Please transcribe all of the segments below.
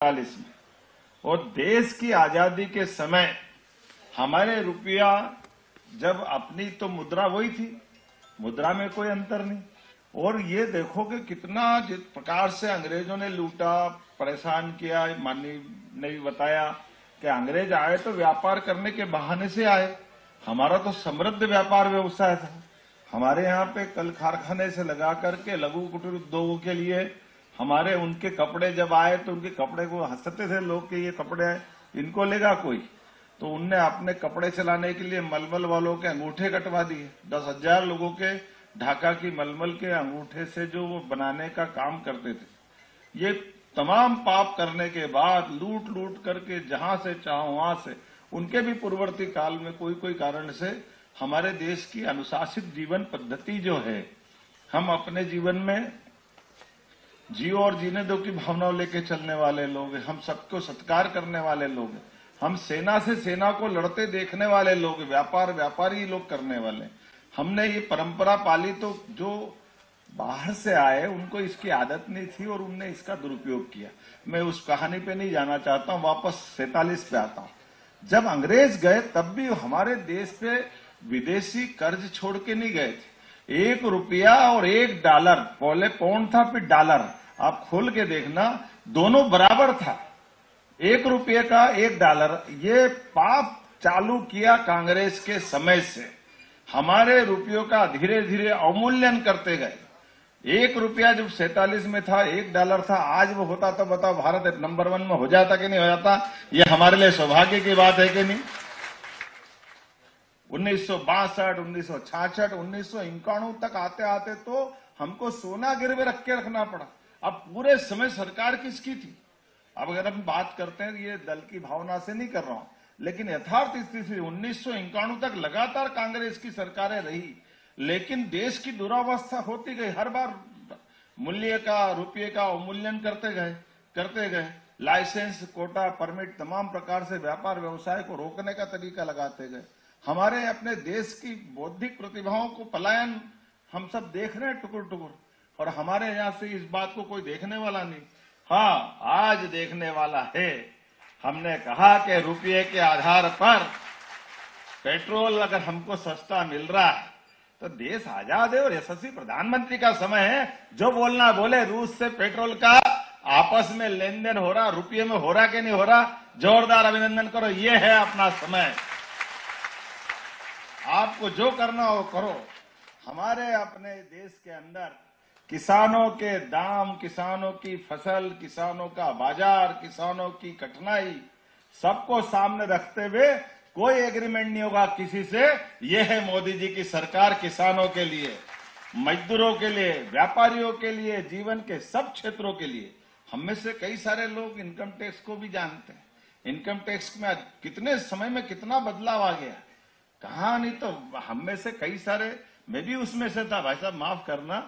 1947 में। और देश की आजादी के समय हमारे रुपया जब अपनी तो मुद्रा वही थी, मुद्रा में कोई अंतर नहीं। और ये देखो कि कितना जिस प्रकार से अंग्रेजों ने लूटा, परेशान किया। माननीय ने भी बताया कि अंग्रेज आए तो व्यापार करने के बहाने से आए, हमारा तो समृद्ध व्यापार व्यवसाय था। हमारे यहाँ पे कल कारखाने से लगा करके लघु कुटीर उद्योगों के लिए हमारे उनके कपड़े जब आए तो उनके कपड़े को हंसते थे लोग कि ये कपड़े आए, इनको लेगा कोई। तो उनने अपने कपड़े चलाने के लिए मलमल वालों के अंगूठे कटवा दिए। 10,000 लोगों के ढाका की मलमल के अंगूठे से जो वो बनाने का काम करते थे। ये तमाम पाप करने के बाद लूट लूट करके जहां से चाहो वहां से, उनके भी पूर्ववर्ती काल में कोई कारण से हमारे देश की अनुशासित जीवन पद्धति जो है, हम अपने जीवन में जियो और जीने दो की भावना लेके चलने वाले लोग हैं, हम सबको सत्कार करने वाले लोग हैं, हम सेना से सेना को लड़ते देखने वाले लोग, व्यापारी लोग करने वाले। हमने ये परंपरा पाली, तो जो बाहर से आए उनको इसकी आदत नहीं थी और उनने इसका दुरुपयोग किया। मैं उस कहानी पे नहीं जाना चाहता हूं, वापस 47 पे आता हूं। जब अंग्रेज गए तब भी हमारे देश पे विदेशी कर्ज छोड़ के नहीं गए थे। 1 रुपया और 1 डॉलर, पहले पाउंड था फिर डॉलर, आप खोल के देखना, दोनों बराबर था। 1 रुपये का 1 डॉलर, ये पाप चालू किया कांग्रेस के समय से। हमारे रुपयों का धीरे धीरे अवमूल्यन करते गए। 1 रुपया जब 47 में था, 1 डॉलर था, आज वो होता तो बताओ भारत नंबर 1 में हो जाता कि नहीं हो जाता? ये हमारे लिए सौभाग्य की बात है कि नहीं? 1962, 1966, 1991 तक आते आते तो हमको सोना गिरवे रख के रखना पड़ा। अब पूरे समय सरकार किसकी थी? अब अगर हम बात करते हैं, ये दल की भावना से नहीं कर रहा हूं, लेकिन यथार्थ स्थिति 1991 तक लगातार कांग्रेस की सरकारें रही, लेकिन देश की दुरावस्था होती गई। हर बार मूल्य का, रुपये का अवमूल्यन करते गए। लाइसेंस, कोटा, परमिट, तमाम प्रकार से व्यापार व्यवसाय को रोकने का तरीका लगाते गए। हमारे अपने देश की बौद्धिक प्रतिभाओं को पलायन हम सब देख रहे हैं टुकुर टुकुर, और हमारे यहां से इस बात को कोई देखने वाला नहीं। हाँ, आज देखने वाला है। हमने कहा कि रुपये के आधार पर पेट्रोल अगर हमको सस्ता मिल रहा है तो देश आजाद है और यशस्वी प्रधानमंत्री का समय है, जो बोलना बोले। रूस से पेट्रोल का आपस में लेन देन हो रहा, रुपये में हो रहा कि नहीं हो रहा, जोरदार अभिनंदन करो। ये है अपना समय, आपको जो करना हो करो। हमारे अपने देश के अंदर किसानों के दाम, किसानों की फसल, किसानों का बाजार, किसानों की कठिनाई, सबको सामने रखते हुए कोई एग्रीमेंट नहीं होगा किसी से। यह है मोदी जी की सरकार, किसानों के लिए, मजदूरों के लिए, व्यापारियों के लिए, जीवन के सब क्षेत्रों के लिए। हम में से कई सारे लोग इनकम टैक्स को भी जानते हैं। इनकम टैक्स में कितने समय में कितना बदलाव आ गया, कहा नहीं। तो हम में से कई सारे, मैं भी उसमें से था। भाई साहब माफ करना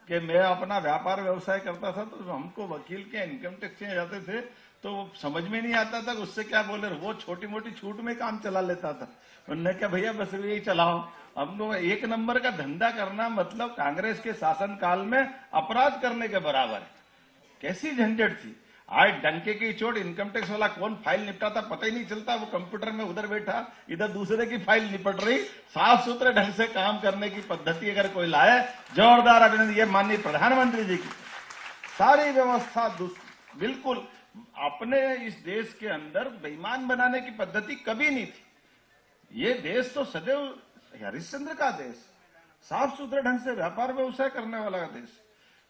कि मैं अपना व्यापार व्यवसाय करता था, तो हमको वकील के इनकम टैक्स में जाते थे तो समझ में नहीं आता था उससे क्या बोले। वो छोटी मोटी छूट में काम चला लेता था। उन्होंने कहा भैया बस यही चलाओ। हम लोग 1 नंबर का धंधा करना मतलब कांग्रेस के शासनकाल में अपराध करने के बराबर है। कैसी झंझट थी। आज डंके की चोट इनकम टैक्स वाला कौन फाइल निपटाता पता ही नहीं चलता। वो कंप्यूटर में उधर बैठा, इधर दूसरे की फाइल निपट रही। साफ सुथरे ढंग से काम करने की पद्धति अगर कोई लाए, जोरदार अभिनंदन। ये माननीय प्रधानमंत्री जी की सारी व्यवस्था बिल्कुल अपने इस देश के अंदर बेईमान बनाने की पद्धति कभी नहीं थी। ये देश तो सदैव हरिश्चंद्र का देश, साफ सुथरे ढंग से व्यापार व्यवसाय करने वाला देश।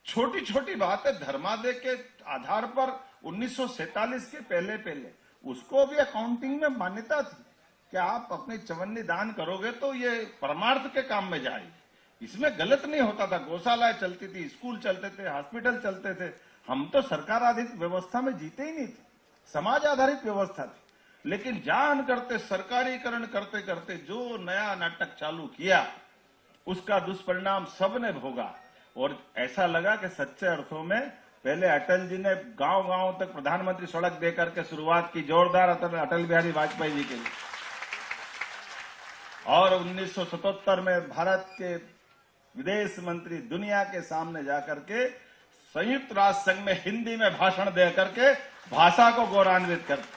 छोटी छोटी बातें धर्मादय के आधार पर 1947 के पहले उसको भी अकाउंटिंग में मान्यता थी कि आप अपनी चवन्नी दान करोगे तो ये परमार्थ के काम में जाएगी। इसमें गलत नहीं होता था। गौशालाएं चलती थी, स्कूल चलते थे, हॉस्पिटल चलते थे। हम तो सरकार आधारित व्यवस्था में जीते ही नहीं थे, समाज आधारित व्यवस्था थी। लेकिन जान करते सरकारीकरण करते करते जो नया नाटक चालू किया, उसका दुष्परिणाम सबने भोगा। और ऐसा लगा कि सच्चे अर्थों में पहले अटल जी ने गांव गांव तक प्रधानमंत्री सड़क देकर के शुरुआत की, जोरदार अटल बिहारी वाजपेयी जी के लिए। और 1977 में भारत के विदेश मंत्री दुनिया के सामने जाकर के संयुक्त राष्ट्र संघ में हिंदी में भाषण दे करके भाषा को गौरवान्वित करते।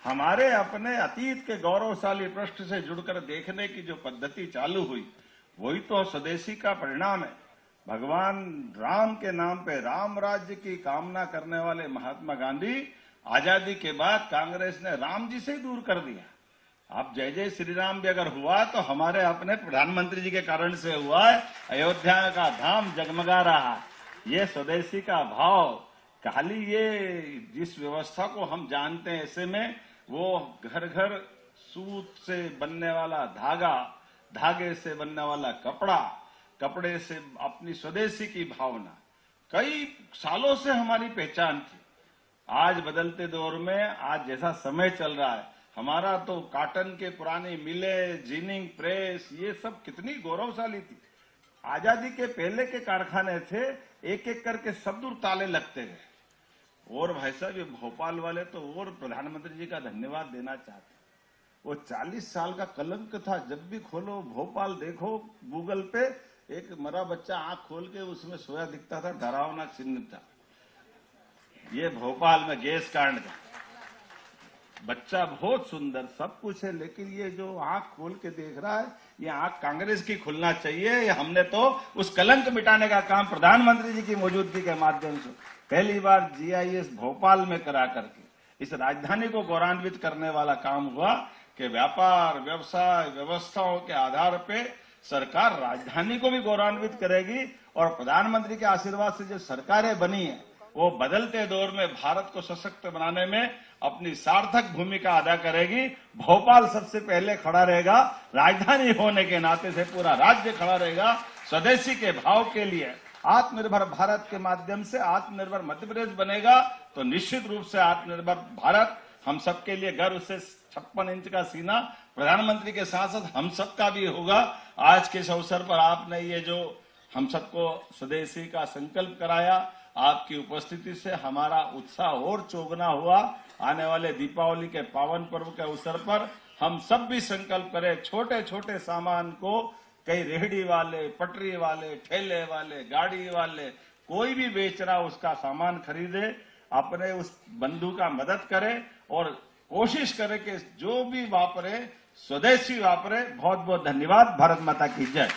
हमारे अपने अतीत के गौरवशाली पृष्ठ से जुड़कर देखने की जो पद्धति चालू हुई, वही तो स्वदेशी का परिणाम है। भगवान राम के नाम पे राम राज्य की कामना करने वाले महात्मा गांधी आजादी के बाद कांग्रेस ने राम जी से दूर कर दिया। अब जय जय श्री राम भी अगर हुआ तो हमारे अपने प्रधानमंत्री जी के कारण से हुआ है। अयोध्या का धाम जगमगा रहा। ये स्वदेशी का भाव, खाली ये जिस व्यवस्था को हम जानते हैं ऐसे में वो घर घर सूत से बनने वाला धागा, धागे से बनने वाला कपड़ा, कपड़े से अपनी स्वदेशी की भावना कई सालों से हमारी पहचान थी। आज बदलते दौर में, आज जैसा समय चल रहा है, हमारा तो कॉटन के पुरानी मिलें, जिनिंग प्रेस, ये सब कितनी गौरवशाली थी। आजादी के पहले के कारखाने थे, एक एक करके सब दूर ताले लगते गए। और भाई साहब ये भोपाल वाले तो और प्रधानमंत्री जी का धन्यवाद देना चाहते। वो 40 साल का कलंक था। जब भी खोलो भोपाल देखो गूगल पे, एक मरा बच्चा आंख खोल के उसमें सोया दिखता था, डरावना चिन्ह था। ये भोपाल में गैस कांड का बच्चा बहुत सुंदर सब कुछ है, लेकिन ये जो आंख खोल के देख रहा है, ये आंख कांग्रेस की खुलना चाहिए। हमने तो उस कलंक मिटाने का काम प्रधानमंत्री जी की मौजूदगी के माध्यम से पहली बार GIS भोपाल में करा करके इस राजधानी को गौरवान्वित करने वाला काम हुआ कि व्यापार, व्यवसाय, व्यवस्थाओं के आधार पे सरकार राजधानी को भी गौरवान्वित करेगी। और प्रधानमंत्री के आशीर्वाद से जो सरकारें बनी है वो बदलते दौर में भारत को सशक्त बनाने में अपनी सार्थक भूमिका अदा करेगी। भोपाल सबसे पहले खड़ा रहेगा, राजधानी होने के नाते से पूरा राज्य खड़ा रहेगा स्वदेशी के भाव के लिए। आत्मनिर्भर भारत के माध्यम से आत्मनिर्भर मध्य प्रदेश बनेगा तो निश्चित रूप से आत्मनिर्भर भारत हम सबके लिए गर्व से 56 इंच का सीना प्रधानमंत्री के साथ साथ हम सबका भी होगा। आज के इस अवसर पर आपने ये जो हम सबको स्वदेशी का संकल्प कराया, आपकी उपस्थिति से हमारा उत्साह और चौगुना हुआ। आने वाले दीपावली के पावन पर्व के अवसर पर हम सब भी संकल्प करें, छोटे छोटे सामान को कई रेहड़ी वाले, पटरी वाले, ठेले वाले, गाड़ी वाले, कोई भी बेच रहा उसका सामान खरीदे, अपने उस बंधु का मदद करे और कोशिश करे कि जो भी वापरे स्वदेशी वापरे। बहुत बहुत धन्यवाद। भारत माता की जय।